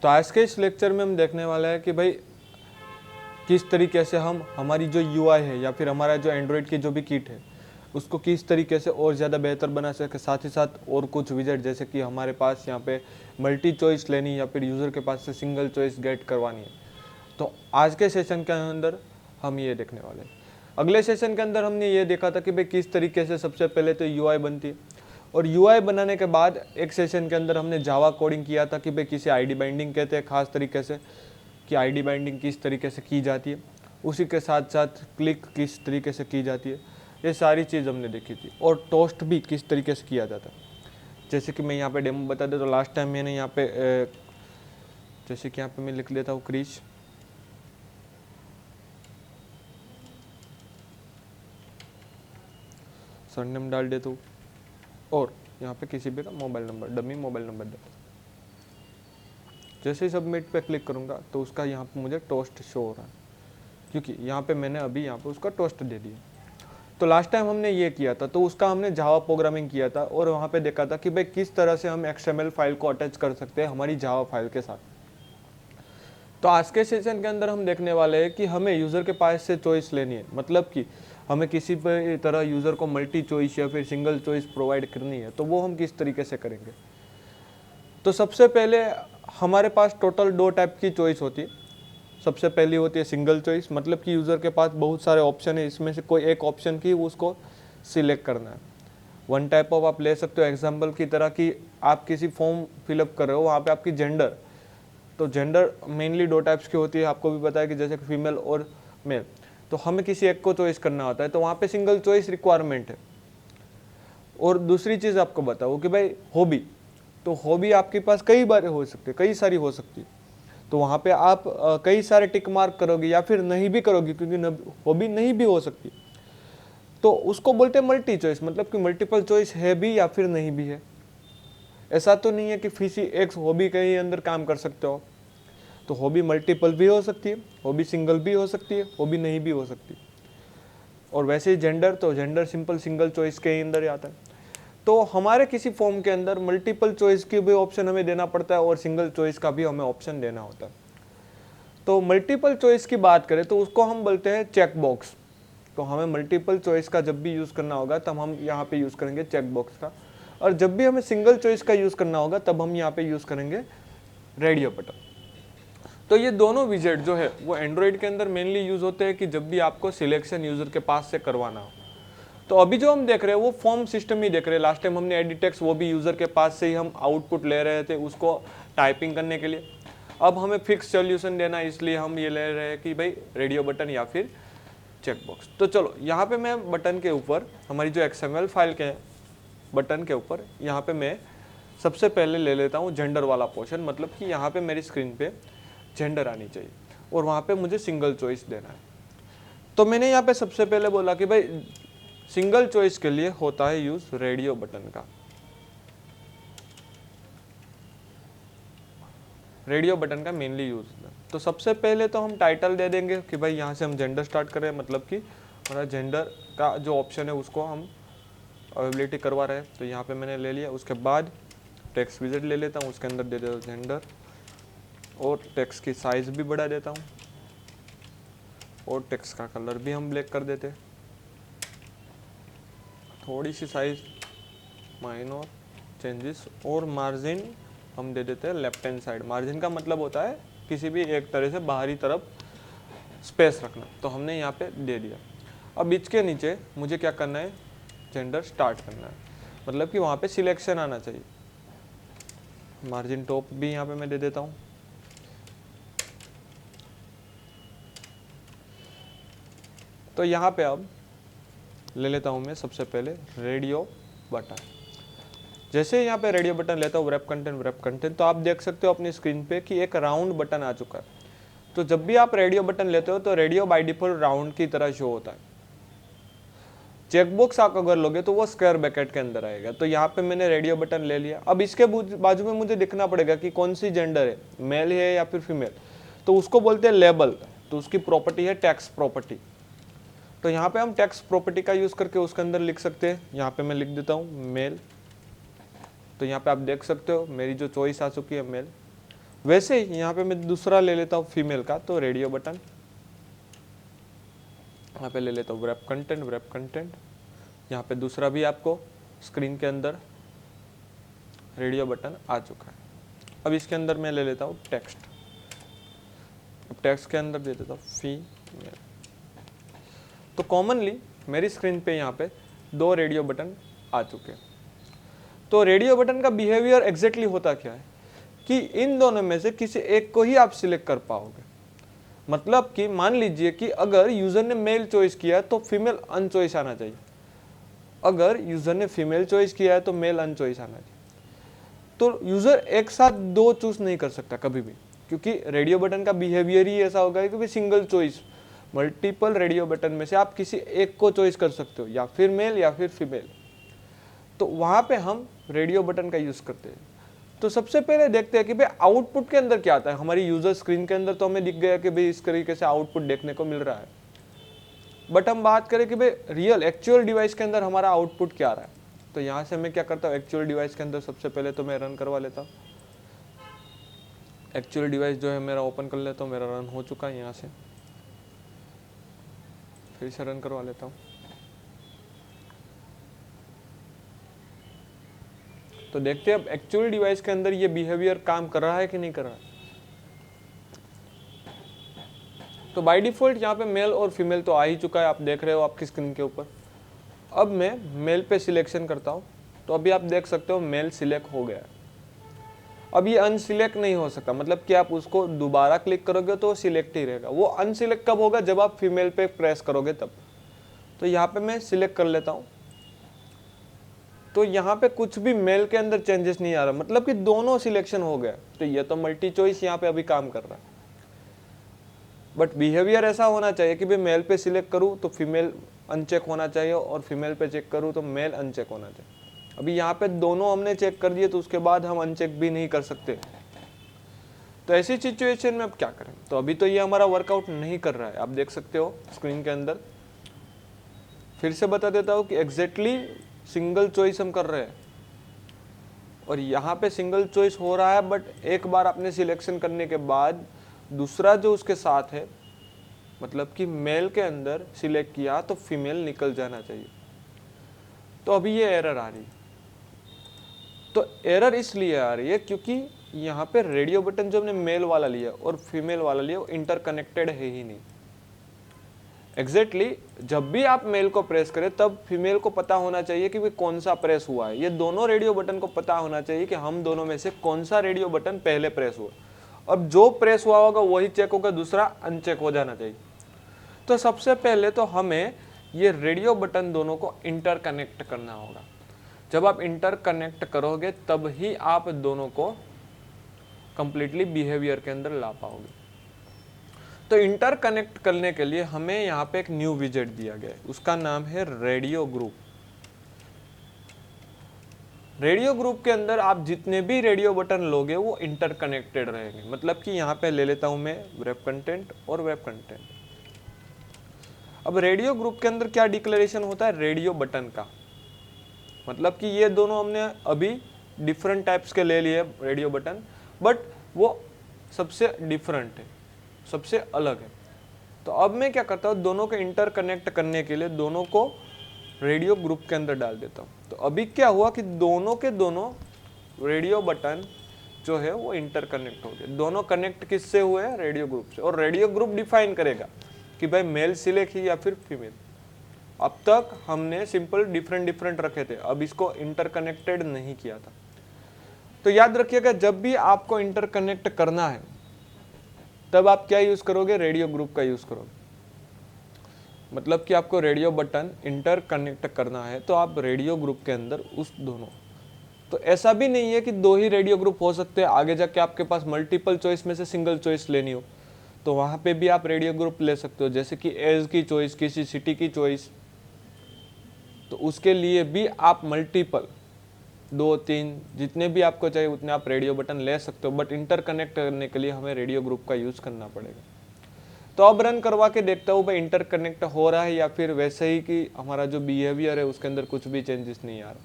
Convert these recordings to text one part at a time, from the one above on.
तो आज के इस लेक्चर में हम देखने वाले हैं कि भाई किस तरीके से हम हमारी जो यूआई है या फिर हमारा जो एंड्रॉयड की जो भी किट है उसको किस तरीके से और ज़्यादा बेहतर बना सके, साथ ही साथ और कुछ विजेट जैसे कि हमारे पास यहाँ पे मल्टी चॉइस लेनी या फिर यूज़र के पास से सिंगल चॉइस गेट करवानी है। तो आज के सेशन के अंदर हम ये देखने वाले हैं। अगले सेशन के अंदर हमने ये देखा था कि भाई किस तरीके से सबसे पहले तो यूआई बनती है, और यूआई बनाने के बाद एक सेशन के अंदर हमने जावा कोडिंग किया था कि भाई किसे आईडी बाइंडिंग कहते हैं, खास तरीके से कि आईडी बाइंडिंग किस तरीके से की जाती है, उसी के साथ साथ क्लिक किस तरीके से की जाती है, ये सारी चीज़ हमने देखी थी। और टोस्ट भी किस तरीके से किया जाता है। जैसे कि मैं यहाँ पे डेमो बता दें तो लास्ट टाइम मैंने यहाँ पे जैसे कि यहाँ पे मैं लिख लेता हूँ क्रिश, सरनेम डाल देता हूँ और यहाँ पे किसी भी का mobile number, dummy mobile number देता हूँ। जैसे ही सबमिट पे क्लिक करूँगा तो उसका यहाँ पे मुझे टोस्ट शो हो रहा है, क्योंकि यहाँ पे मैंने अभी यहाँ पे उसका टोस्ट दे दिया। तो लास्ट टाइम हमने ये किया था, तो उसका हमने जावा प्रोग्रामिंग किया था और वहाँ पे देखा था कि भाई किस तरह से हम XML फाइल को अटैच कर सकते हैं हमारी जावा फाइल के साथ। तो आज के सेशन के अंदर हम देखने वाले हैं कि हमें यूज़र के पास से चॉइस लेनी है, मतलब कि हमें किसी भी तरह यूज़र को मल्टी चॉइस या फिर सिंगल चॉइस प्रोवाइड करनी है, तो वो हम किस तरीके से करेंगे। तो सबसे पहले हमारे पास टोटल 2 टाइप की चॉइस होती है। सबसे पहली होती है सिंगल चॉइस, मतलब कि यूज़र के पास बहुत सारे ऑप्शन है, इसमें से कोई एक ऑप्शन की उसको सिलेक्ट करना है। वन टाइप ऑफ आप ले सकते हो एग्जांपल की तरह कि आप किसी फॉर्म फिलअप कर रहे हो, वहाँ पे आपकी जेंडर, तो जेंडर मेनली 2 टाइप्स की होती है, आपको भी पता है कि जैसे फीमेल और मेल। तो हमें किसी एक को चॉइस करना होता है, तो वहाँ पे सिंगल चॉइस रिक्वायरमेंट है। और दूसरी चीज़ आपको बताओ कि भाई हॉबी, तो हॉबी आपके पास कई बार हो सकती है, कई सारी हो सकती है, तो वहाँ पे आप कई सारे टिक मार्क करोगे या फिर नहीं भी करोगे, क्योंकि हॉबी नहीं भी हो सकती, तो उसको बोलते हैं मल्टी चॉइस, मतलब कि मल्टीपल चॉइस है भी या फिर नहीं भी है। ऐसा तो नहीं है कि किसी एक हॉबी के ही अंदर काम कर सकते हो, तो हॉबी मल्टीपल भी हो सकती है, हॉबी सिंगल भी हो सकती है, हॉबी नहीं भी हो सकती। और वैसे ही जेंडर, तो जेंडर सिंपल सिंगल चॉइस के ही अंदर ही आता है। तो हमारे किसी फॉर्म के अंदर मल्टीपल चॉइस की भी ऑप्शन हमें देना पड़ता है और सिंगल चॉइस का भी हमें ऑप्शन देना होता है। तो मल्टीपल चॉइस की बात करें तो उसको हम बोलते हैं चेक बॉक्स। तो हमें मल्टीपल चॉइस का जब भी यूज़ करना होगा तब हम यहाँ पे यूज़ करेंगे चेक बॉक्स का, और जब भी हमें सिंगल चॉइस का यूज़ करना होगा तब हम यहाँ पे यूज़ करेंगे रेडियो बटन। तो ये दोनों विजेट जो है वो एंड्रॉयड के अंदर मेनली यूज़ होते हैं कि जब भी आपको सिलेक्शन यूज़र के पास से करवाना हो। तो अभी जो हम देख रहे हैं वो फॉर्म सिस्टम ही देख रहे हैं। लास्ट टाइम हमने एडिटेक्स, वो भी यूज़र के पास से ही हम आउटपुट ले रहे थे उसको टाइपिंग करने के लिए। अब हमें फिक्स सॉल्यूशन देना है, इसलिए हम ये ले रहे हैं कि भाई रेडियो बटन या फिर चेक बॉक्स। तो चलो यहाँ पे मैं बटन के ऊपर, हमारी जो XML फाइल के बटन के ऊपर, यहाँ पे मैं सबसे पहले ले लेता हूँ जेंडर वाला पोर्शन, मतलब कि यहाँ पे मेरी स्क्रीन पे जेंडर आनी चाहिए और वहाँ पे मुझे सिंगल चॉइस देना है। तो मैंने यहाँ पे सबसे पहले बोला कि भाई सिंगल चॉइस के लिए होता है यूज रेडियो बटन का। रेडियो बटन का मेनली यूज है। तो सबसे पहले तो हम टाइटल दे देंगे कि भाई यहाँ से हम जेंडर स्टार्ट करें, मतलब कि हमारा जेंडर का जो ऑप्शन है उसको हम अवेलेबिलिटी करवा रहे हैं। तो यहाँ पे मैंने ले लिया। उसके बाद टेक्स्ट विजेट ले लेता हूँ, उसके अंदर दे देता हूँ जेंडर, और टेक्स्ट की साइज भी बढ़ा देता हूँ, और टेक्स्ट का कलर भी हम ब्लैक कर देते, थोड़ी सी साइज माइनर चेंजेस, और मार्जिन हम दे देते हैं लेफ्ट हैंड साइड। मार्जिन का मतलब होता है किसी भी एक तरह से बाहरी तरफ स्पेस रखना, तो हमने यहाँ पे दे दिया। अब इसके नीचे मुझे क्या करना है, जेंडर स्टार्ट करना है, मतलब कि वहाँ पे सिलेक्शन आना चाहिए। मार्जिन टॉप भी यहाँ पे मैं दे देता हूँ। तो यहाँ पे अब ले लेता हूँ मैं सबसे पहले रेडियो बटन। जैसे यहाँ पे रेडियो बटन लेता हूँ, रैप कंटेंट, तो आप देख सकते हो अपनी स्क्रीन पे कि एक राउंड बटन आ चुका है। तो जब भी आप रेडियो बटन लेते हो तो रेडियो बाय डिफॉल्ट राउंड की तरह शो होता है। चेकबॉक्स आप अगर लोगे तो वो स्क्वायर ब्रैकेट के अंदर आएगा। तो यहाँ पे मैंने रेडियो बटन ले लिया। अब इसके बाजू में मुझे दिखना पड़ेगा कि कौन सी जेंडर है, मेल है या फिर फीमेल। तो उसको बोलते हैं लेबल, तो उसकी प्रॉपर्टी है टेक्स्ट प्रॉपर्टी। तो यहाँ पे हम टेक्स्ट प्रॉपर्टी का यूज करके उसके अंदर लिख सकते हैं। यहाँ पे मैं लिख देता हूँ मेल। तो यहाँ पे आप देख सकते हो मेरी जो चॉइस आ चुकी है मेल। वैसे ही यहाँ पे मैं दूसरा ले लेता हूँ फीमेल का, तो रेडियो बटन, यहाँ पे ले लेता हूँ व्रैप कंटेंट, यहाँ पे दूसरा भी आपको स्क्रीन के अंदर रेडियो बटन आ चुका है। अब इसके अंदर मैं ले लेता हूँ टेक्स्ट, अब टेक्स्ट के अंदर दे देता हूँ फीमेल। तो कॉमनली मेरी स्क्रीन पे यहाँ पे 2 रेडियो बटन आ चुके हैं। तो रेडियो बटन का बिहेवियर एग्जैक्टली होता क्या है कि इन दोनों में से किसी एक को ही आप सिलेक्ट कर पाओगे। मतलब कि मान लीजिए कि अगर यूजर ने मेल चॉइस किया तो फीमेल अनचॉइस आना चाहिए, अगर यूजर ने फीमेल चॉइस किया है तो मेल अनचॉइस आना चाहिए। तो यूजर एक साथ 2 चूज नहीं कर सकता कभी भी, क्योंकि रेडियो बटन का बिहेवियर ही ऐसा होगा कि single choice, multiple radio button में से आप किसी एक को चॉइस कर सकते हो, या फिर मेल या फिर फीमेल। तो वहां पे हम रेडियो बटन का यूज करते हैं। तो सबसे पहले देखते हैं कि भाई आउटपुट के अंदर क्या आता है। हमारी यूजर स्क्रीन के अंदर तो हमें दिख गया कि भाई इस तरीके से आउटपुट देखने को मिल रहा है, बट हम बात करें कि भाई रियल एक्चुअल डिवाइस के अंदर हमारा आउटपुट क्या आ रहा है। तो यहाँ से मैं क्या करता हूँ, एक्चुअल डिवाइस के अंदर सबसे पहले तो मैं रन करवा लेता हूँ। एक्चुअल डिवाइस जो है मेरा ओपन कर लेता हूँ, मेरा रन हो चुका है। यहाँ से फिर से रन करवा लेता हूँ। तो देखते हैं अब एक्चुअल डिवाइस के अंदर ये बिहेवियर काम कर रहा है कि नहीं कर रहा है। तो बाय डिफॉल्ट यहाँ पे मेल और फीमेल तो आ ही चुका है, आप देख रहे हो आपकी स्क्रीन के ऊपर। अब मैं मेल पे सिलेक्शन करता हूँ, तो अभी आप देख सकते हो मेल सिलेक्ट हो गया है। अब ये अनसिलेक्ट नहीं हो सकता, मतलब कि आप उसको दोबारा क्लिक करोगे तो सिलेक्ट ही रहेगा। वो अनसिलेक्ट कब होगा, जब आप फीमेल पे प्रेस करोगे तब। तो यहाँ पे मैं सिलेक्ट कर लेता हूँ, तो यहाँ पे कुछ भी मेल के अंदर चेंजेस नहीं आ रहा, मतलब कि दोनों सिलेक्शन हो गया। तो ये तो मल्टी चॉइस यहाँ पे अभी काम कर रहा है, बट बिहेवियर ऐसा होना चाहिए कि भाई मेल पे सिलेक्ट करूँ तो फीमेल अनचेक होना चाहिए, और फीमेल पे चेक करूँ तो मेल अनचेक होना चाहिए। अभी यहाँ पे दोनों हमने चेक कर दिए, तो उसके बाद हम अनचेक भी नहीं कर सकते। तो ऐसी सिचुएशन में अब क्या करें। तो अभी तो ये हमारा वर्कआउट नहीं कर रहा है, आप देख सकते हो स्क्रीन के अंदर। फिर से बता देता हूँ कि एग्जैक्टली सिंगल चॉइस हम कर रहे हैं, और यहाँ पे सिंगल चॉइस हो रहा है, बट एक बार आपने सिलेक्शन करने के बाद दूसरा जो उसके साथ है, मतलब कि मेल के अंदर सिलेक्ट किया तो फीमेल निकल जाना चाहिए। तो अभी ये एरर आ रही है। तो एरर इसलिए आ रही है क्योंकि यहाँ पे रेडियो बटन जो हमने मेल वाला लिया और फीमेल वाला लिया वो इंटरकनेक्टेड है ही नहीं। एग्जैक्टली जब भी आप मेल को प्रेस करें तब फीमेल को पता होना चाहिए कि वे कौन सा प्रेस हुआ है। ये दोनों रेडियो बटन को पता होना चाहिए कि हम दोनों में से कौन सा रेडियो बटन पहले प्रेस हुआ। अब जो प्रेस हुआ होगा वही चेक होगा, दूसरा अनचेक हो जाना चाहिए। तो सबसे पहले तो हमें ये रेडियो बटन दोनों को इंटरकनेक्ट करना होगा। जब आप इंटरकनेक्ट करोगे तब ही आप दोनों को कंप्लीटली बिहेवियर के अंदर ला पाओगे। तो इंटरकनेक्ट करने के लिए हमें यहाँ पे एक न्यू विजेट दिया गया है, उसका नाम है रेडियो ग्रुप। रेडियो ग्रुप के अंदर आप जितने भी रेडियो बटन लोगे वो इंटरकनेक्टेड रहेंगे। मतलब कि यहाँ पे ले लेता हूँ मैं वेब कंटेंट और वेब कंटेंट। अब रेडियो ग्रुप के अंदर क्या डिक्लेरेशन होता है, रेडियो बटन का। मतलब कि ये दोनों हमने अभी डिफरेंट टाइप्स के ले लिए रेडियो बटन, बट वो सबसे डिफरेंट है, सबसे अलग है। तो अब मैं क्या करता हूँ, दोनों को इंटरकनेक्ट करने के लिए दोनों को रेडियो ग्रुप के अंदर डाल देता हूँ। तो अभी क्या हुआ कि दोनों के दोनों रेडियो बटन जो है वो इंटरकनेक्ट हो गए। दोनों कनेक्ट किससे हुए हैं, रेडियो ग्रुप से। और रेडियो ग्रुप डिफाइन करेगा कि भाई मेल सिलेक्ट ही या फिर फीमेल। अब तक हमने सिंपल डिफरेंट रखे थे, अब इसको इंटरकनेक्टेड नहीं किया था। तो याद रखिएगा जब भी आपको इंटरकनेक्ट करना है तब आप क्या यूज करोगे, रेडियो ग्रुप का यूज करोगे। मतलब कि आपको रेडियो बटन इंटरकनेक्ट करना है तो आप रेडियो ग्रुप के अंदर उस दोनों, तो ऐसा भी नहीं है कि 2 ही रेडियो ग्रुप हो सकते हैं। आगे जाके आपके पास मल्टीपल चॉइस में से सिंगल चॉइस लेनी हो तो वहां पे भी आप रेडियो ग्रुप ले सकते हो। जैसे कि एज की चॉइस, किसी सिटी की चॉइस, तो उसके लिए भी आप मल्टीपल 2-3 जितने भी आपको चाहिए उतने आप रेडियो बटन ले सकते हो। बट इंटरकनेक्ट करने के लिए हमें रेडियो ग्रुप का यूज करना पड़ेगा। तो अब रन करवा के देखता हूँ भाई इंटरकनेक्ट हो रहा है या फिर वैसे ही कि हमारा जो बिहेवियर है उसके अंदर कुछ भी चेंजेस नहीं आ रहा।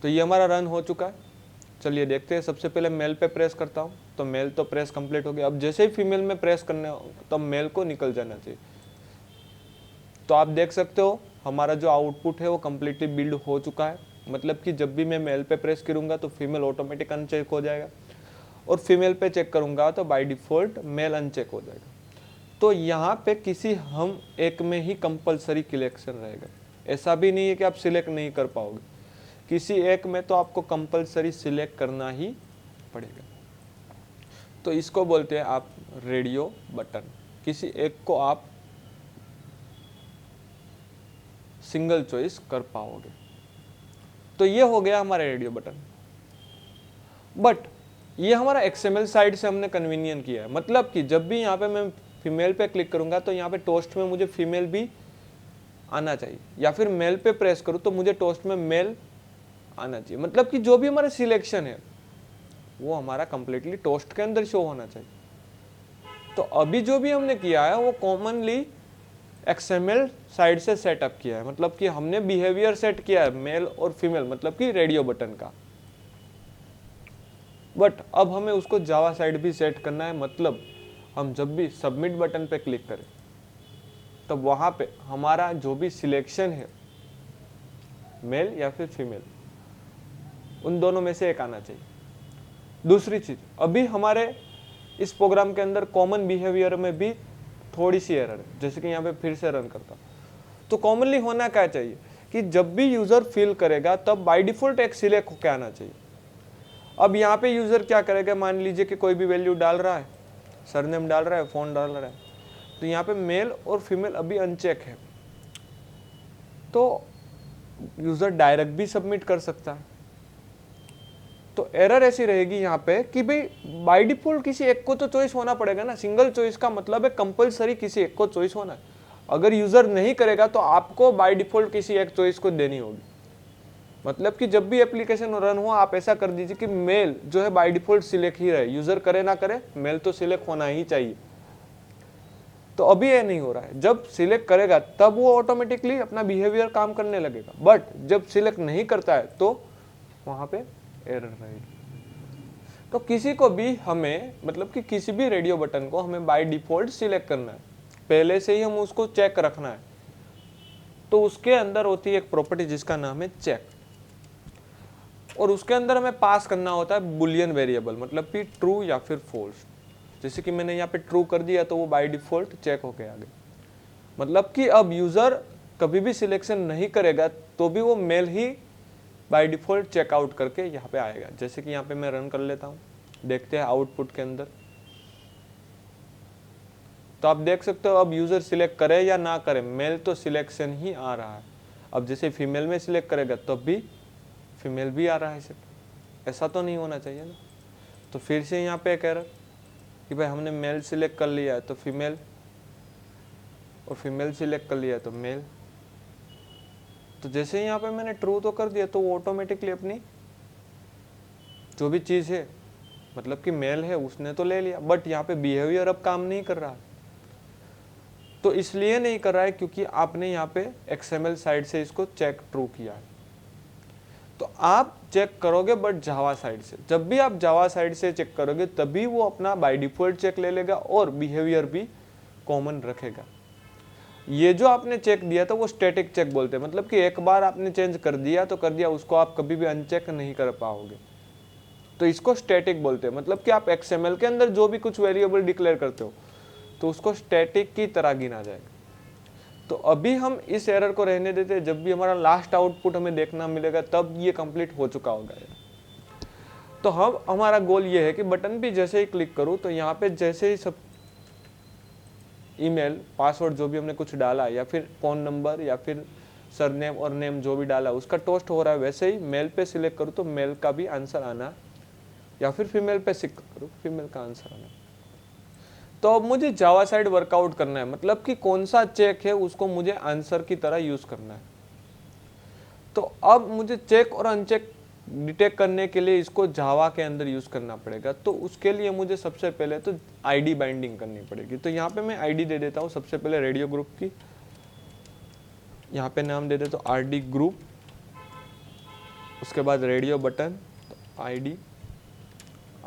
तो ये हमारा रन हो चुका है। चलिए देखते हैं। सबसे पहले मेल पे प्रेस करता हूँ तो मेल तो प्रेस कंप्लीट हो गया। अब जैसे ही फीमेल में प्रेस करने तब मेल को निकल जाना चाहिए। तो आप देख सकते हो हमारा जो आउटपुट है वो कम्प्लीटली बिल्ड हो चुका है। मतलब कि जब भी मैं मेल पे प्रेस करूँगा तो फीमेल ऑटोमेटिक अनचेक हो जाएगा और फीमेल पे चेक करूँगा तो बाय डिफ़ॉल्ट मेल अनचेक हो जाएगा। तो यहाँ पे किसी हम एक में ही कंपलसरी सिलेक्शन रहेगा। ऐसा भी नहीं है कि आप सिलेक्ट नहीं कर पाओगे, किसी एक में तो आपको कंपलसरी सिलेक्ट करना ही पड़ेगा। तो इसको बोलते हैं आप रेडियो बटन। किसी एक को आप सिंगल चॉइस कर पाओगे। तो ये हो गया हमारा रेडियो बटन। बट ये हमारा XML साइड से हमने कन्वीनियंट किया है। मतलब कि जब भी यहाँ पे मैं फीमेल पे क्लिक करूंगा तो यहाँ पे टोस्ट में मुझे फीमेल भी आना चाहिए, या फिर मेल पे प्रेस करूँ तो मुझे टोस्ट में मेल आना चाहिए। मतलब कि जो भी हमारा सिलेक्शन है वो हमारा कंप्लीटली टोस्ट के अंदर शो होना चाहिए। तो अभी जो भी हमने किया है वो कॉमनली XML साइड से सेटअप किया है। मतलब कि हमने बिहेवियर सेट किया है मेल और फीमेल, मतलब कि रेडियो बटन का। बट अब हमें उसको जावा साइड भी सेट करना है। मतलब हम जब भी सबमिट बटन पे क्लिक करें तब वहाँ पे हमारा जो भी सिलेक्शन है मेल या फिर फीमेल, उन दोनों में से एक आना चाहिए। दूसरी चीज, अभी हमारे इस प्रोग्राम के अंदर कॉमन बिहेवियर में भी थोड़ी सी एरर है। जैसे कि यहाँ पे फिर से रन करता हूँ तो कॉमनली होना क्या चाहिए कि जब भी यूजर फिल करेगा तब बाय डिफॉल्ट एक सिलेक्ट होकर आना चाहिए। अब यहाँ पे यूजर क्या करेगा, मान लीजिए कि कोई भी वैल्यू डाल रहा है, सरनेम डाल रहा है, फोन डाल रहा है, तो यहाँ पे मेल और फीमेल अभी अनचेक है तो यूजर डायरेक्ट भी सबमिट कर सकता है। तो एरर ऐसी रहेगी यहाँ पे कि भाई बाय डिफॉल्ट किसी एक को तो चॉइस होना पड़ेगा ना। सिंगल चॉइस का मतलब है कंपलसरी किसी एक को चॉइस होना है। अगर यूजर नहीं करेगा तो आपको बाय डिफॉल्ट किसी एक चॉइस को देनी होगी। मतलब कि जब भी एप्लीकेशन रन हो आप ऐसा कर दीजिए कि मेल जो है बाय डिफॉल्ट सिलेक्ट ही रहे, यूजर करे ना करे मेल तो सिलेक्ट होना ही चाहिए। तो अभी ये नहीं हो रहा है। जब सिलेक्ट करेगा तब वो ऑटोमेटिकली अपना बिहेवियर काम करने लगेगा। बट जब सिलेक्ट नहीं करता है तो वहां पे एरर रहेगी। तो किसी को भी हमें, मतलब कि किसी भी रेडियो बटन को हमें बाय डिफॉल्ट सिलेक्ट करना है, पहले से ही हम उसको चेक रखना है। तो उसके अंदर होती है एक प्रॉपर्टी जिसका नाम है चेक, और उसके अंदर हमें पास करना होता है बुलियन वेरिएबल, मतलब कि ट्रू या फिर फॉल्स। जैसे कि मैंने यहाँ पे ट्रू कर दिया तो वो बाय डिफॉल्ट चेक होके आ गई। मतलब कि अब यूजर कभी भी सिलेक्शन नहीं करेगा तो भी वो मेल ही बाय डिफॉल्ट चेकआउट करके यहाँ पे आएगा। जैसे कि यहाँ पे मैं रन कर लेता हूँ, देखते हैं आउटपुट के अंदर। तो आप देख सकते हो अब यूजर सिलेक्ट करे या ना करे मेल तो सिलेक्शन ही आ रहा है। अब जैसे फीमेल में सिलेक्ट करेगा तब भी फीमेल भी आ रहा है। ऐसा तो नहीं होना चाहिए ना। तो फिर से यहाँ पे एक एरर कि भाई हमने मेल सिलेक्ट कर लिया है तो फीमेल, और फीमेल सिलेक्ट कर लिया है तो मेल। तो जैसे यहाँ पे मैंने ट्रू तो कर दिया तो वो ऑटोमेटिकली अपनी जो भी चीज़ है, मतलब कि मेल है, उसने तो ले लिया। बट यहाँ पे बिहेवियर अब काम नहीं कर रहा। तो इसलिए नहीं कर रहा है क्योंकि आपने यहाँ पे XML साइड से इसको चेक ट्रू किया है। तो आप चेक करोगे बट जावा साइड से। जब भी आप जावा साइड से चेक करोगे तभी वो अपना बाय डिफॉल्ट चेक ले लेगा और बिहेवियर भी कॉमन रखेगा। ये जो आपने चेक दिया था वो स्टैटिक चेक बोलते हैं। मतलब कि एक बार आपने चेंज कर दिया तो कर दिया, उसको आप कभी भी अनचेक नहीं कर पाओगे। तो इसको स्टैटिक बोलते हैं। मतलब कि आप XML के अंदर जो भी कुछ वेरिएबल डिक्लेयर करते हो तो उसको स्टैटिक की तरह गिना जाएगा। तो अभी हम इस एरर को रहने देते हैं। जब भी हमारा लास्ट आउटपुट हमें देखना मिलेगा तब ये कंप्लीट हो चुका होगा। तो हम हमारा गोल ये है कि बटन भी जैसे ही क्लिक करूँ तो यहाँ पे जैसे ही सब ईमेल, पासवर्ड जो भी हमने कुछ डाला या फिर फ़ोन नंबर या फिर सरनेम और नेम जो भी डाला उसका टोस्ट हो रहा है, वैसे ही मेल पे सिलेक्ट करूँ तो मेल का भी आंसर आना, या फिर फीमेल पे सिलेक्ट करूँ फीमेल का आंसर आना। तो अब मुझे जावा साइड वर्कआउट करना है। मतलब कि कौन सा चेक है उसको मुझे आंसर की तरह यूज करना है। तो अब मुझे चेक और अनचेक डिटेक्ट करने के लिए इसको जावा के अंदर यूज करना पड़ेगा। तो उसके लिए मुझे सबसे पहले तो आईडी बाइंडिंग करनी पड़ेगी। तो यहाँ पे मैं आईडी दे देता हूँ सबसे पहले रेडियो ग्रुप की। यहाँ पे नाम दे देता हूँ RD ग्रुप, उसके बाद रेडियो बटन, तो ID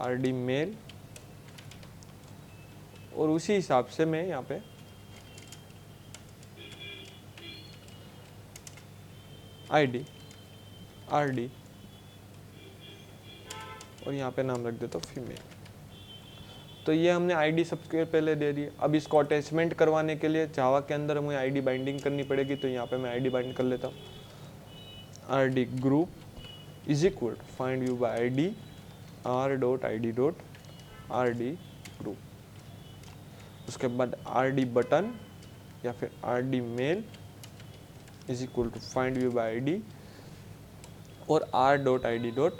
RD मेल, और उसी हिसाब से मैं यहाँ पे ID RD और यहाँ पे नाम रख देता हूँ फीमेल। तो ये हमने ID सबके पहले दे दी। अब इसको अटैचमेंट करवाने के लिए जावा के अंदर हमें ID बाइंडिंग करनी पड़ेगी, तो यहाँ पे मैं ID बाइंड कर लेता हूँ। RD group is equal to find view by ID r.id.rd group. उसके बाद RD बटन या फिर RD male is equal to find view by ID और r.id.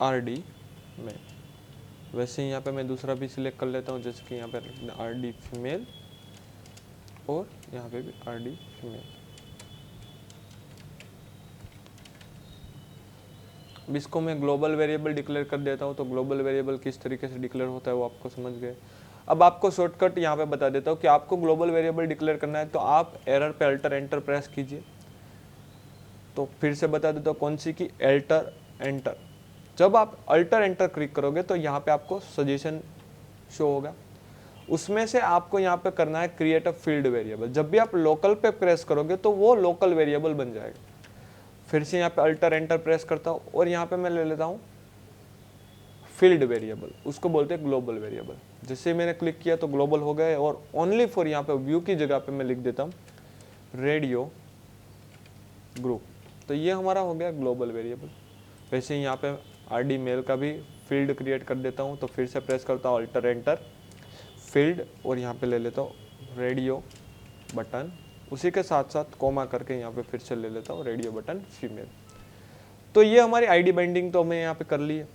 RD male. वैसे ही यहाँ पे मैं दूसरा भी सिलेक्ट कर लेता हूँ, जैसे कि यहाँ पे RD फीमेल और यहाँ पे भी RD फीमेल। अब इसको मैं ग्लोबल वेरिएबल डिक्लेयर कर देता हूँ। तो ग्लोबल वेरिएबल किस तरीके से डिक्लेयर होता है वो आपको समझ गए। अब आपको शॉर्टकट यहाँ पे बता देता हूँ कि आपको ग्लोबल वेरिएबल डिक्लेयर करना है तो आप एरर पे अल्टर एंटर प्रेस कीजिए। तो फिर से बता देता हूँ कौन सी की, अल्टर एंटर। जब आप अल्टर एंटर क्लिक करोगे तो यहाँ पे आपको सजेशन शो होगा, उसमें से आपको यहाँ पे करना है क्रिएट अ फील्ड वेरिएबल। जब भी आप लोकल पे प्रेस करोगे तो वो लोकल वेरिएबल बन जाएगा। फिर से यहाँ पे अल्टर एंटर प्रेस करता हूँ और यहाँ पे मैं ले लेता हूँ फील्ड वेरिएबल, उसको बोलते हैं ग्लोबल वेरिएबल। जैसे मैंने क्लिक किया तो ग्लोबल हो गए और ओनली फॉर यहाँ पे व्यू की जगह पे मैं लिख देता हूँ रेडियो ग्रुप। तो ये हमारा हो गया ग्लोबल वेरिएबल। वैसे ही यहाँ पे RD मेल का भी फील्ड क्रिएट कर देता हूँ। तो फिर से प्रेस करता हूँ अल्टर एंटर फील्ड और यहाँ पे ले लेता हूँ रेडियो बटन, उसी के साथ साथ कोमा करके यहाँ पे फिर से ले लेता हूँ रेडियो बटन फीमेल। तो ये हमारी ID बाइंडिंग तो हमें यहाँ पे कर ली है।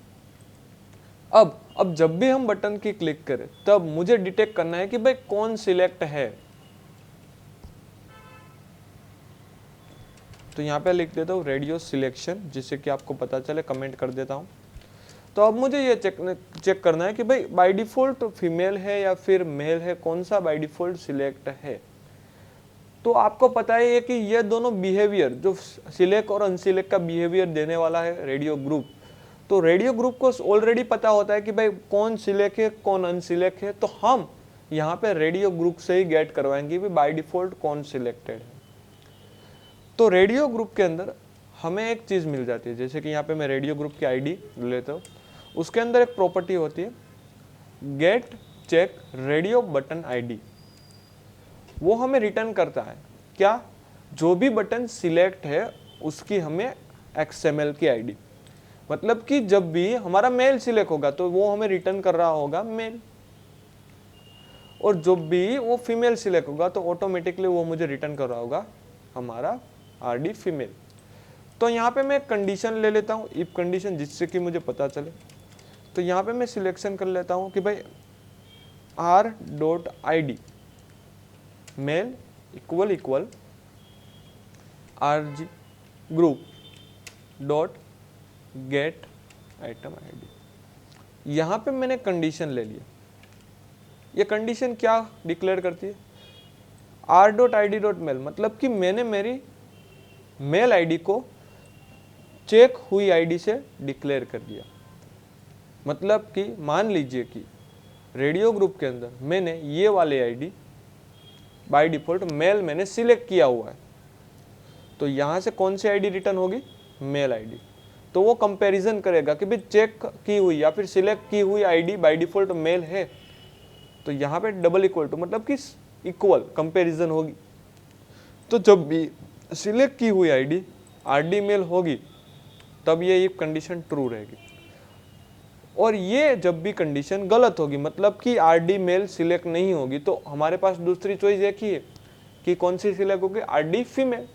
अब जब भी हम बटन की क्लिक करें तब मुझे डिटेक्ट करना है कि भाई कौन सिलेक्ट है। तो यहाँ पे लिख देता हूँ रेडियो सिलेक्शन, जिससे कि आपको पता चले, कमेंट कर देता हूँ। तो अब मुझे ये चेक करना है कि भाई बाय डिफॉल्ट फीमेल है या फिर मेल है, कौन सा बाय डिफॉल्ट सिलेक्ट है। तो आपको पता है कि ये दोनों बिहेवियर, जो सिलेक्ट और अनसिलेक्ट का बिहेवियर देने वाला है रेडियो ग्रुप, तो रेडियो ग्रुप को ऑलरेडी पता होता है कि भाई कौन सिलेक्ट है कौन अनसिलेक्ट है। तो हम यहाँ पे रेडियो ग्रुप से ही गेट करवाएंगे कि बाय डिफॉल्ट कौन सिलेक्टेड है। तो रेडियो ग्रुप के अंदर हमें एक चीज़ मिल जाती है, जैसे कि यहाँ पे मैं रेडियो ग्रुप की ID लेता हूँ। उसके अंदर एक प्रॉपर्टी होती है get check radio button ID। वो हमें रिटर्न करता है क्या, जो भी बटन सिलेक्ट है उसकी हमें XML की ID। मतलब कि जब भी हमारा मेल सिलेक्ट होगा तो वो हमें रिटर्न कर रहा होगा मेल, और जब भी वो फीमेल सिलेक्ट होगा तो ऑटोमेटिकली वो मुझे रिटर्न कर रहा होगा हमारा RD फीमेल। तो यहाँ पे मैं कंडीशन ले लेता हूँ, इफ कंडीशन, जिससे कि मुझे पता चले। तो यहाँ पे मैं सिलेक्शन कर लेता हूँ कि भाई r.id male equal RG group dot get item ID। यहाँ पे मैंने कंडीशन ले लिया। ये कंडीशन क्या डिक्लेयर करती है, r.id.mail, मतलब कि मैंने मेरी मेल ID को चेक हुई ID से डिक्लेयर कर दिया। मतलब कि मान लीजिए कि रेडियो ग्रुप के अंदर मैंने ये वाले ID बाय डिफॉल्ट मेल मैंने सिलेक्ट किया हुआ है, तो यहाँ से कौन सी ID रिटर्न होगी, मेल ID। तो वो कंपैरिजन करेगा कि भाई चेक की हुई या फिर सिलेक्ट की हुई ID बाय डिफॉल्ट मेल है, तो यहाँ पे डबल इक्वल टू मतलब कि इक्वल कंपैरिजन होगी। तो जब भी सिलेक्ट की हुई ID RD मेल होगी तब ये कंडीशन ट्रू रहेगी, और ये जब भी कंडीशन गलत होगी मतलब कि RD मेल सिलेक्ट नहीं होगी, तो हमारे पास दूसरी चॉइस एक ही है कि कौन सी सिलेक्ट होगी, RD फीमेल।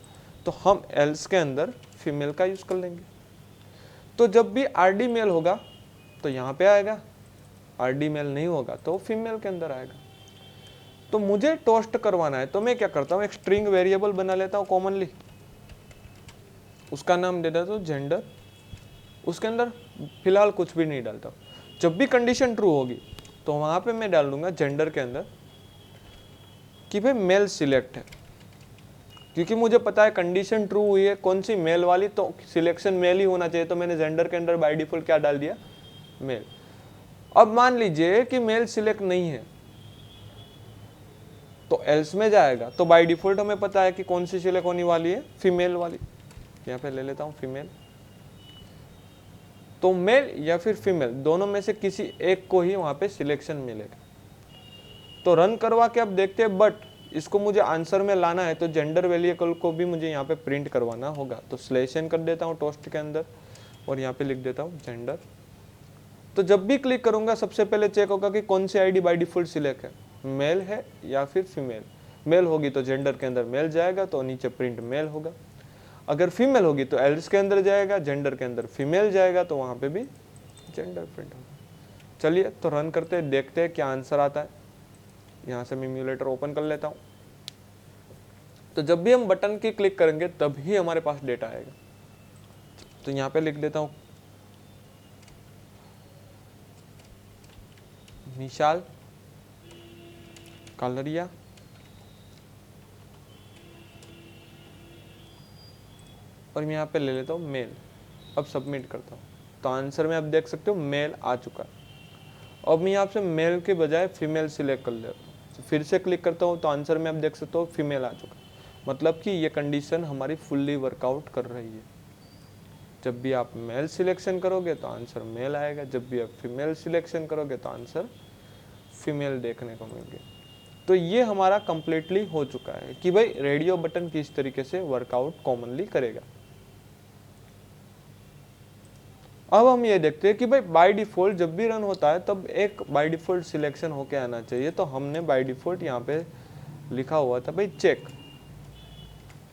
तो हम एल्स के अंदर फीमेल का यूज कर लेंगे। तो जब भी RD मेल होगा तो यहाँ पे आएगा, RD मेल नहीं होगा तो फीमेल के अंदर आएगा। तो मुझे टोस्ट करवाना है तो मैं क्या करता हूँ, एक स्ट्रिंग वेरिएबल बना लेता हूँ कॉमनली, उसका नाम दे देता हूँ जेंडर। उसके अंदर फिलहाल कुछ भी नहीं डालता। जब भी कंडीशन ट्रू होगी तो वहाँ पे मैं डाल दूंगा जेंडर के अंदर कि भाई मेल सिलेक्ट है। क्योंकि मुझे पता है कंडीशन ट्रू हुई है कौन सी, मेल वाली, तो सिलेक्शन मेल ही होना चाहिए, तो मैंने जेंडर के अंदर बाय डिफॉल्ट क्या डाल दिया, मेल। अब मान लीजिए कि मेल सिलेक्ट नहीं है तो एल्स में जाएगा, तो बाय डिफॉल्ट हमें पता है कि कौन सी सिलेक्ट होने वाली है, फीमेल वाली। यहाँ पे ले लेता हूँ फीमेल, तो मेल या फिर फीमेल दोनों में से किसी एक को ही वहां पे सिलेक्शन मिलेगा। तो रन करवा के अब देखते हैं, बट इसको मुझे आंसर में लाना है तो जेंडर वेरिएबल को भी मुझे यहाँ पे प्रिंट करवाना होगा। तो स्लेशन कर देता हूँ टोस्ट के अंदर और यहाँ पे लिख देता हूँ जेंडर। तो जब भी क्लिक करूंगा सबसे पहले चेक होगा कि कौन सी आईडी बाय डिफॉल्ट सिलेक्ट है, मेल है या फिर फीमेल। मेल होगी तो जेंडर के अंदर मेल जाएगा, तो नीचे प्रिंट मेल होगा। अगर फीमेल होगी तो एल्स के अंदर जाएगा, जेंडर के अंदर फीमेल जाएगा, तो वहां पे भी जेंडर प्रिंट होगा। चलिए तो रन करते हैं, देखते हैं क्या आंसर आता है। यहाँ से मैं इम्यूलेटर ओपन कर लेता हूँ। तो जब भी हम बटन की क्लिक करेंगे तभी हमारे पास डेटा आएगा। तो यहाँ पे लिख देता हूँ निशाल कालरिया, और मैं यहाँ पे ले लेता हूँ मेल। अब सबमिट करता हूँ तो आंसर में आप देख सकते हो मेल आ चुका है। अब मैं यहाँ से मेल के बजाय फीमेल सिलेक्ट कर लेता हूँ, फिर से क्लिक करता हूँ तो आंसर में आप देख सकते हो फीमेल आ चुका है। मतलब कि ये कंडीशन हमारी फुल्ली वर्कआउट कर रही है। जब भी आप मेल सिलेक्शन करोगे तो आंसर मेल आएगा, जब भी आप फीमेल सिलेक्शन करोगे तो आंसर फीमेल देखने को मिलेगा। तो ये हमारा कंप्लीटली हो चुका है कि भाई रेडियो बटन किस तरीके से वर्कआउट कॉमनली करेगा। अब हम ये देखते हैं कि भाई बाय डिफॉल्ट जब भी रन होता है तब एक बाय डिफॉल्ट सिलेक्शन होके आना चाहिए। तो हमने बाय डिफॉल्ट यहाँ पे लिखा हुआ था भाई चेक,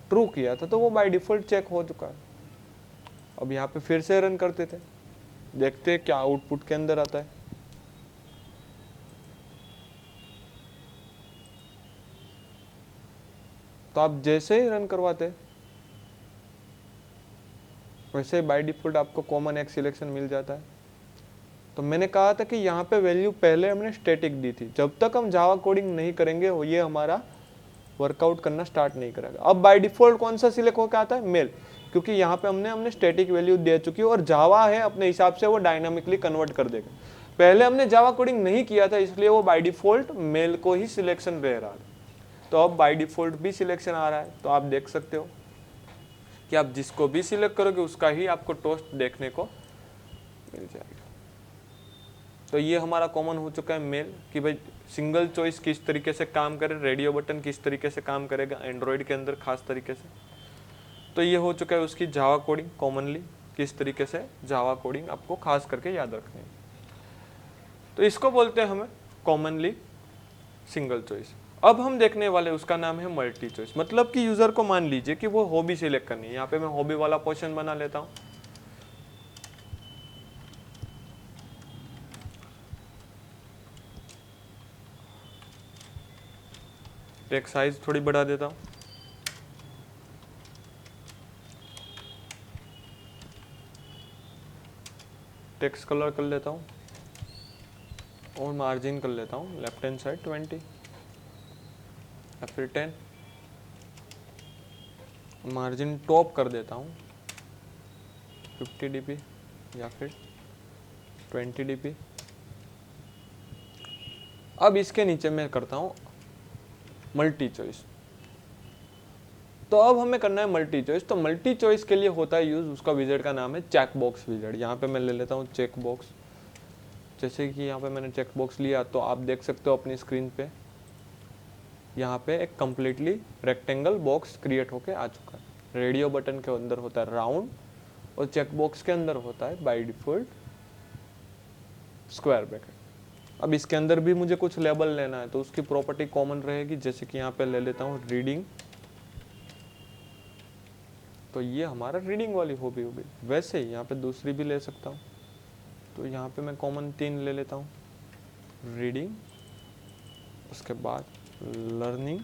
ट्रू किया था, तो वो बाय डिफॉल्ट चेक हो चुका है। अब यहाँ पे फिर से रन करते थे, देखते हैं क्या आउटपुट के अंदर आता है। तो आप जैसे ही रन करवाते वैसे बाय डिफॉल्ट आपको कॉमन एक सिलेक्शन मिल जाता है। तो मैंने कहा था कि यहाँ पे वैल्यू पहले हमने स्टैटिक दी थी, जब तक हम जावा कोडिंग नहीं करेंगे ये हमारा वर्कआउट करना स्टार्ट नहीं करेगा। अब बाय डिफॉल्ट कौन सा सिलेक्ट होकर आता है, मेल, क्योंकि यहाँ पे हमने स्टैटिक वैल्यू दे चुकी है और जावा है अपने हिसाब से वो डायनामिकली कन्वर्ट कर देगा। पहले हमने जावा कोडिंग नहीं किया था इसलिए वो बाय डिफॉल्ट मेल को ही सिलेक्शन रह रहा है। तो अब बाय डिफॉल्ट भी सिलेक्शन आ रहा है। तो आप देख सकते हो कि आप जिसको भी सिलेक्ट करोगे उसका ही आपको टोस्ट देखने को मिल जाएगा। तो ये हमारा कॉमन हो चुका है मेल, कि भाई सिंगल चॉइस किस तरीके से काम करे, रेडियो बटन किस तरीके से काम करेगा एंड्रॉयड के अंदर खास तरीके से। तो ये हो चुका है उसकी जावा कोडिंग, कॉमनली किस तरीके से जावा कोडिंग आपको खास करके याद रखनी है। तो इसको बोलते हैं हमें कॉमनली सिंगल चॉइस। अब हम देखने वाले उसका नाम है मल्टी चॉइस। मतलब कि यूजर को मान लीजिए कि वो हॉबी सिलेक्ट करनी है। यहाँ पे मैं हॉबी वाला पोर्शन बना लेता हूँ। टेक्स्ट साइज थोड़ी बढ़ा देता हूँ। टेक्स्ट कलर कर लेता हूँ और मार्जिन कर लेता हूँ लेफ्ट हैंड साइड 20 या फिर 10। मार्जिन टॉप कर देता हूँ 50 dp या फिर 20 dp। अब इसके नीचे मैं करता हूँ मल्टी चॉइस। तो अब हमें करना है मल्टी चॉइस। तो मल्टी चॉइस के लिए होता है यूज, उसका विजेट का नाम है चेक बॉक्स विजेट। यहाँ पे मैं ले लेता हूँ चेक बॉक्स। जैसे कि यहाँ पे मैंने चेक बॉक्स लिया तो आप देख सकते हो अपनी स्क्रीन पे यहाँ पे एक कंप्लीटली रेक्टेंगल बॉक्स क्रिएट होके आ चुका है। रेडियो बटन के अंदर होता है राउंड और चेक बॉक्स के अंदर होता है बाय डिफॉल्ट स्क्वायर ब्रैकेट। अब इसके अंदर भी मुझे कुछ लेबल लेना है तो उसकी प्रॉपर्टी कॉमन रहेगी। जैसे कि यहाँ पे ले लेता हूँ रीडिंग, तो ये हमारा रीडिंग वाली हॉबी हो गई। वैसे ही यहाँ पे दूसरी भी ले सकता हूँ। तो यहाँ पे मैं कॉमन 3 ले लेता हूँ, रीडिंग, उसके बाद लर्निंग,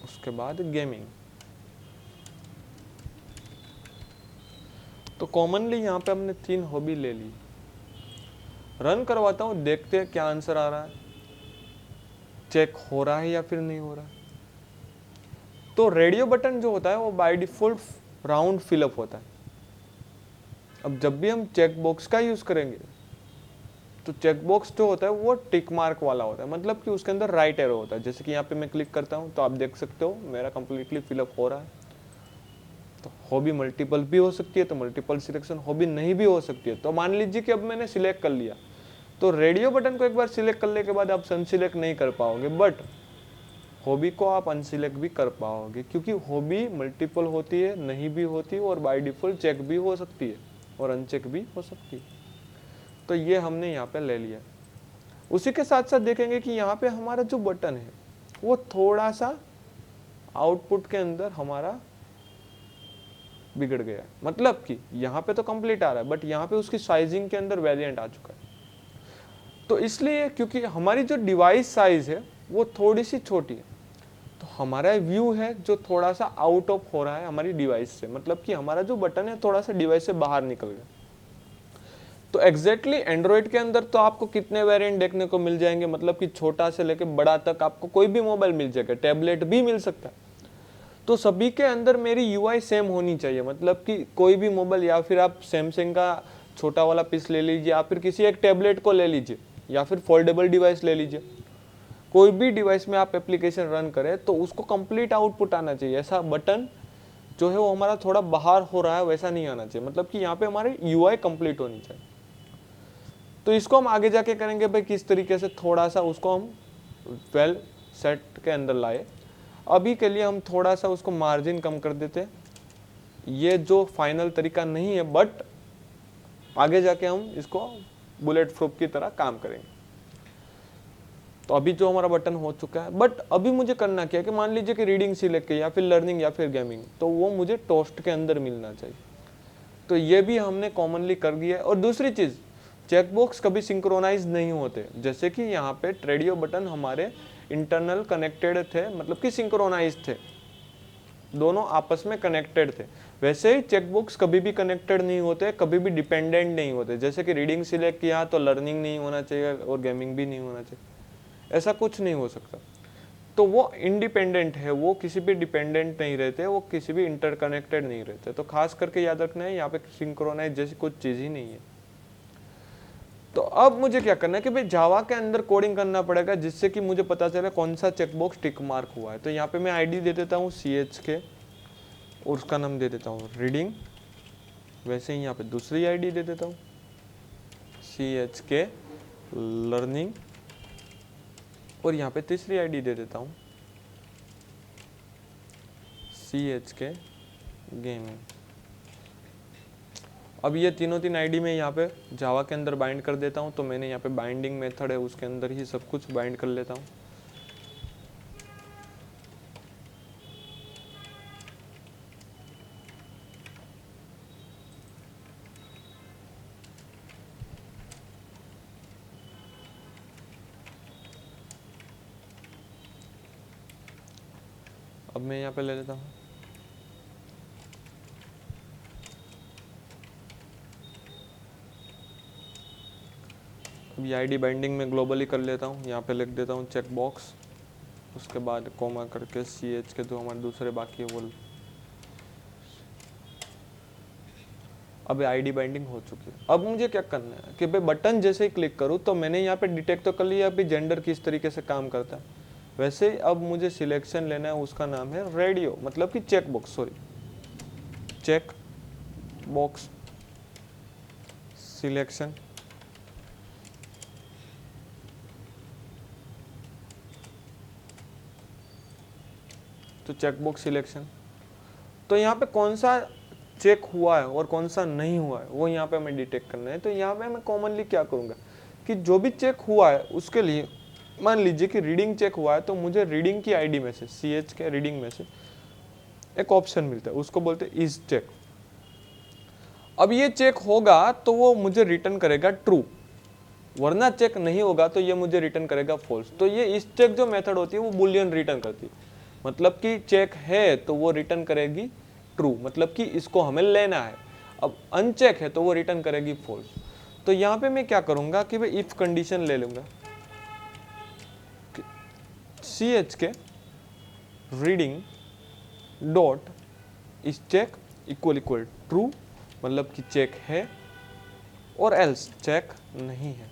उसके बाद गेमिंग। तो कॉमनली यहाँ पे हमने 3 हॉबी ले ली। रन करवाता हूँ, देखते हैं क्या आंसर आ रहा है, चेक हो रहा है या फिर नहीं हो रहा है। तो रेडियो बटन जो होता है वो बाय डिफॉल्ट राउंड फिलअप होता है। अब जब भी हम चेक बॉक्स का यूज करेंगे तो चेक बॉक्स जो होता है वो टिक मार्क वाला होता है, मतलब कि उसके अंदर राइट एरो होता है। जैसे कि यहाँ पे मैं क्लिक करता हूँ तो आप देख सकते हो मेरा कंप्लीटली फिलअप हो रहा है। तो हॉबी मल्टीपल भी हो सकती है, तो मल्टीपल सिलेक्शन हॉबी नहीं भी हो सकती है। तो मान लीजिए कि अब मैंने सिलेक्ट कर लिया, तो रेडियो बटन को एक बार सिलेक्ट करने के बाद आप अनसिलेक्ट नहीं कर पाओगे, बट हॉबी को आप अनसिलेक्ट भी कर पाओगे, क्योंकि हॉबी मल्टीपल होती है, नहीं भी होती और बाय डिफॉल्ट चेक भी हो सकती है और अनचेक भी हो सकती है। तो ये हमने यहाँ पे ले लिया। उसी के साथ साथ देखेंगे कि यहाँ पे हमारा जो बटन है वो थोड़ा सा आउटपुट के अंदर हमारा बिगड़ गया, मतलब कि यहाँ पे तो कंप्लीट आ रहा है बट यहाँ पे उसकी साइजिंग के अंदर वेरिएंट आ चुका है। तो इसलिए क्योंकि हमारी जो डिवाइस साइज है वो थोड़ी सी छोटी है, तो हमारा व्यू है जो थोड़ा सा आउट ऑफ हो रहा है हमारी डिवाइस से, मतलब कि हमारा जो बटन है थोड़ा सा डिवाइस से बाहर निकल गया। तो एग्जैक्टली एंड्रॉइड के अंदर तो आपको कितने वेरिएंट देखने को मिल जाएंगे, मतलब कि छोटा से लेके बड़ा तक आपको कोई भी मोबाइल मिल जाएगा, टैबलेट भी मिल सकता है। तो सभी के अंदर मेरी यूआई सेम होनी चाहिए, मतलब कि कोई भी मोबाइल, या फिर आप सैमसंग का छोटा वाला पीस ले लीजिए, या फिर किसी एक टैबलेट को ले लीजिए, या फिर फोल्डेबल डिवाइस ले लीजिए, कोई भी डिवाइस में आप एप्लीकेशन रन करें तो उसको कंप्लीट आउटपुट आना चाहिए। ऐसा बटन जो है वो हमारा थोड़ा बाहर हो रहा है वैसा नहीं आना चाहिए, मतलब कि यहाँ पे हमारी यूआई कंप्लीट होनी चाहिए। तो इसको हम आगे जाके करेंगे भाई किस तरीके से थोड़ा सा उसको हम वेल सेट के अंदर लाए। अभी के लिए हम थोड़ा सा उसको मार्जिन कम कर देते हैं, ये जो फाइनल तरीका नहीं है, बट आगे जाके हम इसको बुलेट प्रूफ की तरह काम करेंगे। तो अभी जो हमारा बटन हो चुका है, बट अभी मुझे करना क्या है कि मान लीजिए कि रीडिंग सिलेक्ट किया या फिर लर्निंग या फिर गेमिंग, तो वो मुझे टोस्ट के अंदर मिलना चाहिए। तो ये भी हमने कॉमनली कर दिया है। और दूसरी चीज़, चेकबॉक्स कभी सिंक्रोनाइज नहीं होते, जैसे कि यहाँ पे रेडियो बटन हमारे इंटरनल कनेक्टेड थे, मतलब कि सिंक्रोनाइज थे, दोनों आपस में कनेक्टेड थे। वैसे ही चेकबॉक्स कभी भी कनेक्टेड नहीं होते, कभी भी डिपेंडेंट नहीं होते। जैसे कि रीडिंग सिलेक्ट किया तो लर्निंग नहीं होना चाहिए और गेमिंग भी नहीं होना चाहिए, ऐसा कुछ नहीं हो सकता। तो वो इंडिपेंडेंट है, वो किसी भी डिपेंडेंट नहीं रहते, वो किसी भी इंटरकनेक्टेड नहीं रहते। तो खास करके याद रखना है, यहाँ पे सिंक्रोनाइज जैसी कुछ चीज़ ही नहीं है। तो अब मुझे क्या करना है कि भाई जावा के अंदर कोडिंग करना पड़ेगा, जिससे कि मुझे पता चले कौन सा चेकबॉक्स टिक मार्क हुआ है। तो यहाँ पे मैं आईडी दे देता हूँ CH के और उसका नाम दे देता हूँ रीडिंग। वैसे ही यहाँ पे दूसरी आईडी दे देता हूँ CH के लर्निंग, और यहाँ पे तीसरी आईडी दे देता हूँ CH के गेमिंग। अब ये तीन आईडी में यहाँ पे जावा के अंदर बाइंड कर देता हूँ। तो मैंने यहाँ पे बाइंडिंग मेथड है उसके अंदर ही सब कुछ बाइंड कर लेता हूँ। अब मैं यहाँ पे ले लेता हूँ ये आईडी बाइंडिंग में ग्लोबली कर लेता हूँ। यहाँ पे लिख देता हूँ चेक बॉक्स, उसके बाद कोमा करके CH के जो हमारे दूसरे बाकी है वो। अब आईडी बाइंडिंग हो चुकी है। अब मुझे क्या करना है कि भाई बटन जैसे ही क्लिक करूँ तो मैंने यहाँ पे डिटेक्ट तो कर लिया अभी जेंडर किस तरीके से काम करता है। वैसे ही अब मुझे सिलेक्शन लेना है, उसका नाम है रेडियो, मतलब कि check box, sorry check box selection. तो चेकबॉक्स सिलेक्शन, तो यहाँ पे कौन सा चेक हुआ है और कौन सा नहीं हुआ है वो यहाँ पे हमें डिटेक्ट करना है। तो यहाँ पे मैं कॉमनली क्या करूँगा कि जो भी चेक हुआ है उसके लिए, मान लीजिए कि रीडिंग चेक हुआ है, तो मुझे रीडिंग की आईडी में से CH के रीडिंग में से एक ऑप्शन मिलता है, उसको बोलते हैं इज चेक। अब ये चेक होगा तो वो मुझे रिटर्न करेगा ट्रू, वरना चेक नहीं होगा तो ये मुझे रिटर्न करेगा फॉल्स। तो ये इस चेक जो मेथड होती है वो बुलियन रिटर्न करती है, मतलब कि चेक है तो वो रिटर्न करेगी ट्रू, मतलब कि इसको हमें लेना है। अब अनचेक है तो वो रिटर्न करेगी फॉल्स। तो यहाँ पे मैं क्या करूँगा कि भाई इफ कंडीशन ले लूँगा CH के रीडिंग डॉट इस चेक इक्वल इक्वल ट्रू, मतलब कि चेक है, और एल्स चेक नहीं है।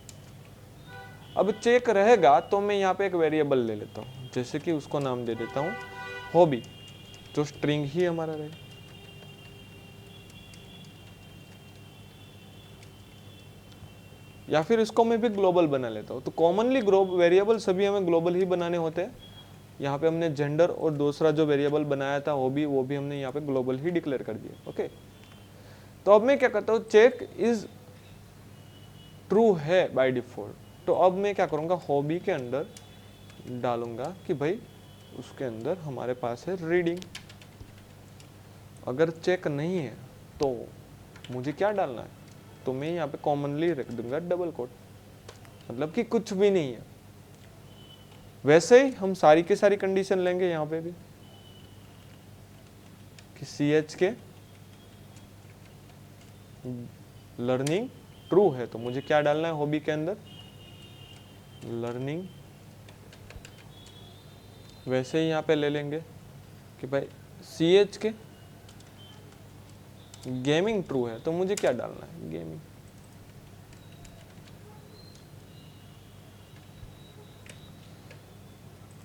अब चेक रहेगा तो मैं यहाँ पे एक वेरिएबल ले लेता हूँ, जैसे कि उसको नाम दे देता हूँ हॉबी, जो स्ट्रिंग ही हमारा रहेगा। या फिर इसको मैं भी ग्लोबल बना लेता हूँ। तो कॉमनली वेरिएबल सभी हमें ग्लोबल ही बनाने होते हैं। यहाँ पे हमने जेंडर और दूसरा जो वेरिएबल बनाया था हॉबी, वो भी हमने यहाँ पे ग्लोबल ही डिक्लेयर कर दिया। ओके, तो अब मैं क्या करता हूँ, चेक इज ट्रू है बाय डिफॉल्ट। तो अब मैं क्या करूँगा, हॉबी के अंदर डालूंगा कि भाई उसके अंदर हमारे पास है रीडिंग। अगर चेक नहीं है तो मुझे क्या डालना है, तो मैं यहाँ पे कॉमनली रख दूंगा डबल कोट, मतलब कि कुछ भी नहीं है। वैसे ही हम सारी की सारी कंडीशन लेंगे यहाँ पे भी कि CH के लर्निंग ट्रू है, तो मुझे क्या डालना है हॉबी के अंदर, लर्निंग। वैसे ही यहाँ पे ले लेंगे कि भाई CH के गेमिंग ट्रू है, तो मुझे क्या डालना है, गेमिंग।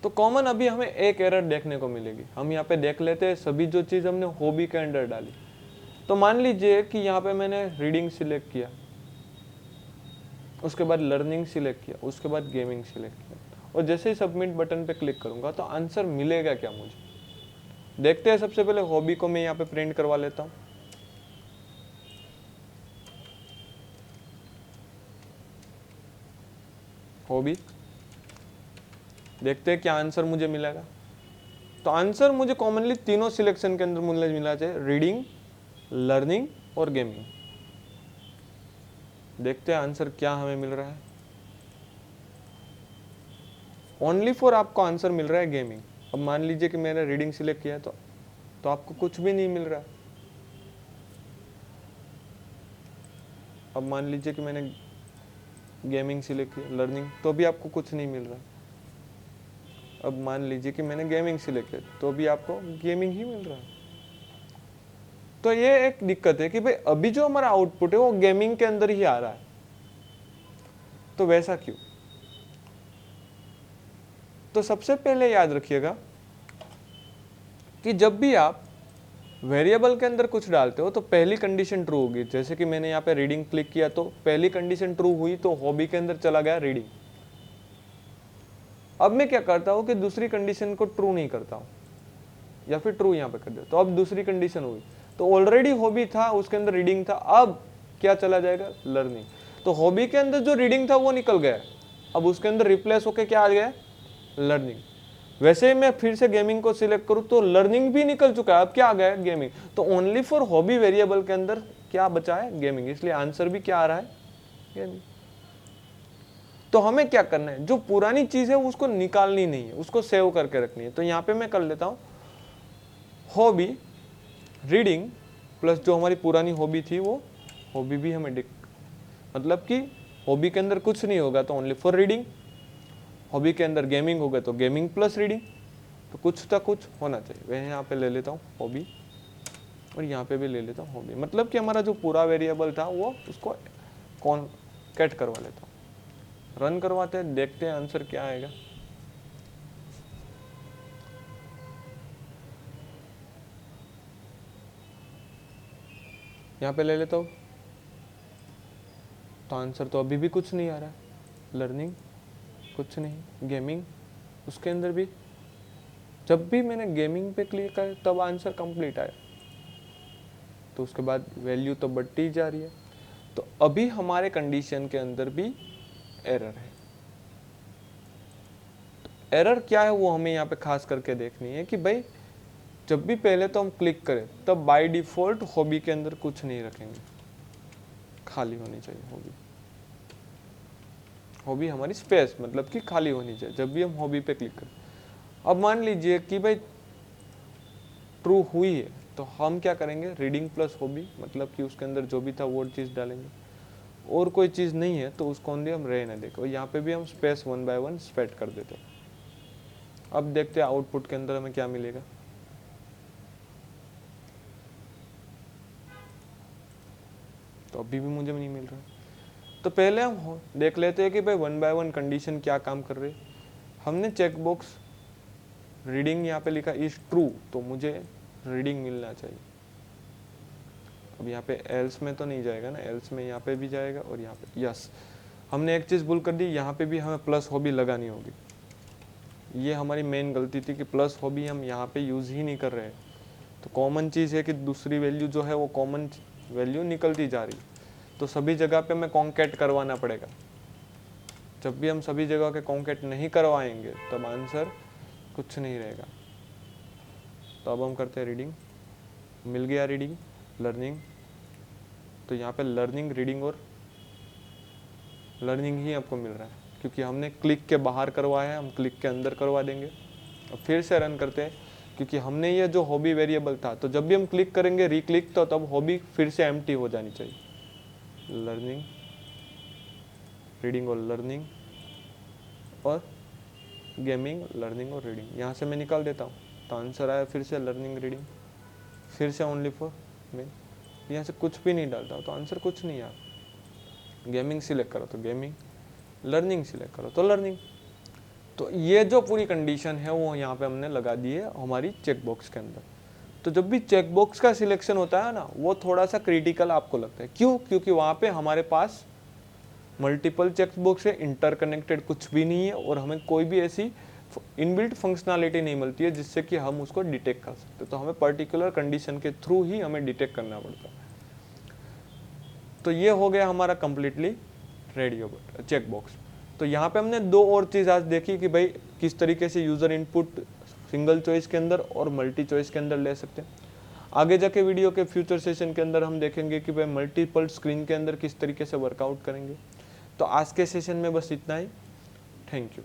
तो कॉमन अभी हमें एक एरर देखने को मिलेगी। हम यहाँ पे देख लेते हैं सभी जो चीज़ हमने हॉबी के अंदर डाली। तो मान लीजिए कि यहाँ पे मैंने रीडिंग सिलेक्ट किया, उसके बाद लर्निंग सिलेक्ट किया, उसके बाद गेमिंग सिलेक्ट किया, और जैसे ही सबमिट बटन पे क्लिक करूंगा तो आंसर मिलेगा क्या मुझे, देखते हैं। सबसे पहले हॉबी को मैं यहाँ पे प्रिंट करवा लेता हूँ। हॉबी, देखते हैं क्या आंसर मुझे मिलेगा। तो आंसर मुझे कॉमनली तीनों सिलेक्शन के अंदर मुझे मिला चाहिए, रीडिंग, लर्निंग और गेमिंग। देखते हैं आंसर क्या हमें मिल रहा है। ओनली फॉर आपको आंसर मिल रहा है गेमिंग। अब मान लीजिए कि मैंने रीडिंग सिलेक्ट किया तो आपको कुछ भी नहीं मिल रहा है। अब मान लीजिए कि मैंने गेमिंग सिलेक्ट किया, लर्निंग, तो भी आपको कुछ नहीं मिल रहा। अब मान लीजिए कि मैंने गेमिंग सिलेक्ट किया, तो भी आपको गेमिंग ही मिल रहा है। तो ये एक दिक्कत है कि भाई अभी जो हमारा आउटपुट है वो गेमिंग के अंदर ही आ रहा है, तो वैसा क्यों। तो सबसे पहले याद रखिएगा कि जब भी आप वेरिएबल के अंदर कुछ डालते हो तो पहली कंडीशन ट्रू होगी। जैसे कि मैंने यहाँ पे रीडिंग क्लिक किया तो पहली कंडीशन ट्रू हुई, तो हॉबी के अंदर चला गया रीडिंग। अब मैं क्या करता हूँ कि दूसरी कंडीशन को ट्रू नहीं करता हूँ, या फिर ट्रू यहाँ पे कर देता, तो अब दूसरी कंडीशन हुई, तो ऑलरेडी हॉबी था उसके अंदर रीडिंग था, अब क्या चला जाएगा, लर्निंग। तो हॉबी के अंदर जो रीडिंग था वो निकल गया, अब उसके अंदर रिप्लेस होके क्या आ गया, लर्निंग। वैसे ही मैं फिर से गेमिंग को सिलेक्ट करूं तो लर्निंग भी निकल चुका है, अब क्या आ गया, गेमिंग। तो ओनली फॉर हॉबी वेरिएबल के अंदर क्या बचा है, गेमिंग, इसलिए आंसर भी क्या आ रहा है, गेमिंग। तो हमें क्या करना है, जो पुरानी चीज है उसको निकालनी नहीं है, उसको सेव करके रखनी है। तो यहाँ पे मैं कर लेता हूँ हॉबी रीडिंग प्लस जो हमारी पुरानी हॉबी थी वो हॉबी भी हमें मतलब कि हॉबी के अंदर कुछ नहीं होगा तो ओनली फॉर रीडिंग, हॉबी के अंदर गेमिंग होगा तो गेमिंग प्लस रीडिंग, तो कुछ तो कुछ होना चाहिए। वह यहाँ पे ले लेता हूँ हॉबी, और यहाँ पे भी ले लेता हूँ हॉबी, मतलब कि हमारा जो पूरा वेरिएबल था वो उसको कैट करवा लेता हूँ। रन करवाते हैं, देखते हैं आंसर क्या आएगा। यहाँ पे ले लेता हूँ, तो आंसर तो अभी भी कुछ नहीं आ रहा है। लर्निंग कुछ नहीं, गेमिंग उसके अंदर भी, जब भी मैंने गेमिंग पे क्लिक किया तब आंसर कंप्लीट आया, तो उसके बाद वैल्यू तो बढ़ती जा रही है। तो अभी हमारे कंडीशन के अंदर भी एरर है। तो एरर क्या है वो हमें यहाँ पे खास करके देखनी है कि भाई जब भी पहले तो हम क्लिक करें तब बाय डिफॉल्ट हॉबी के अंदर कुछ नहीं रखेंगे, खाली होनी चाहिए हॉबी। हॉबी हमारी स्पेस मतलब कि खाली होनी चाहिए जब भी हम हॉबी पे क्लिक करें। अब मान लीजिए कि भाई ट्रू हुई है, तो हम क्या करेंगे, रीडिंग प्लस हॉबी, मतलब कि उसके अंदर जो भी था वो चीज़ डालेंगे, और कोई चीज़ नहीं है तो उसको ओनली हम रहने देंगे। यहाँ पे भी हम स्पेस 1 बाय 1 स्पेट कर देते हैं। अब देखते हैं आउटपुट के अंदर हमें क्या मिलेगा। अभी भी मुझे नहीं मिल रहा है। तो पहले हम देख लेते हैं कि भाई 1 बाय 1 कंडीशन क्या काम कर रही है। हमने चेक बॉक्स रीडिंग यहाँ पे लिखा इज ट्रू, तो मुझे रीडिंग मिलना चाहिए। अब यहाँ पे एल्स में तो नहीं जाएगा ना, एल्स में यहाँ पे भी जाएगा और यहाँ पे यस। हमने एक चीज़ भूल कर दी, यहाँ पे भी हमें प्लस हॉबी लगानी होगी। ये हमारी मेन गलती थी कि प्लस हॉबी हम यहाँ पे यूज़ ही नहीं कर रहे हैं। तो कॉमन चीज़ है कि दूसरी वैल्यू जो है वो कॉमन वैल्यू निकलती जा रही, तो सभी जगह पे हमें कॉन्केट करवाना पड़ेगा। जब भी हम सभी जगह के कॉन्केट नहीं करवाएंगे तब आंसर कुछ नहीं रहेगा। तो अब हम करते हैं रीडिंग। मिल गया रीडिंग, लर्निंग। तो यहाँ पे लर्निंग, रीडिंग और लर्निंग ही आपको मिल रहा है, क्योंकि हमने क्लिक के बाहर करवाया है, हम क्लिक के अंदर करवा देंगे। अब फिर से रन करते हैं, क्योंकि हमने ये जो हॉबी वेरिएबल था, तो जब भी हम क्लिक करेंगे रीक्लिक, तो तब हॉबी फिर से एम्प्टी हो जानी चाहिए। लर्निंग, रीडिंग और लर्निंग और गेमिंग, लर्निंग और रीडिंग। यहाँ से मैं निकाल देता हूँ, तो आंसर आया फिर से लर्निंग, रीडिंग, फिर से ओनली फॉर मैं यहाँ से कुछ भी नहीं डालता हूँ तो आंसर कुछ नहीं आया। गेमिंग सिलेक्ट करो तो गेमिंग, लर्निंग सिलेक्ट करो तो लर्निंग। तो ये जो पूरी कंडीशन है वो यहाँ पे हमने लगा दी है हमारी चेक बॉक्स के अंदर। तो जब भी चेक बॉक्स का सिलेक्शन होता है ना, वो थोड़ा सा क्रिटिकल आपको लगता है। क्यों? क्योंकि वहाँ पे हमारे पास मल्टीपल चेक बॉक्स है, इंटरकनेक्टेड कुछ भी नहीं है, और हमें कोई भी ऐसी इनबिल्ट फंक्शनैलिटी नहीं मिलती है जिससे कि हम उसको डिटेक्ट कर सकते। तो हमें पर्टिकुलर कंडीशन के थ्रू ही हमें डिटेक्ट करना पड़ता है। तो ये हो गया हमारा कंप्लीटली रेडियो चेक बॉक्स। तो यहाँ पे हमने दो और चीज़ आज देखी कि भाई किस तरीके से यूज़र इनपुट सिंगल चॉइस के अंदर और मल्टी चॉइस के अंदर ले सकते हैं। आगे जाके वीडियो के फ्यूचर सेशन के अंदर हम देखेंगे कि भाई मल्टीपल स्क्रीन के अंदर किस तरीके से वर्कआउट करेंगे। तो आज के सेशन में बस इतना ही। Thank you.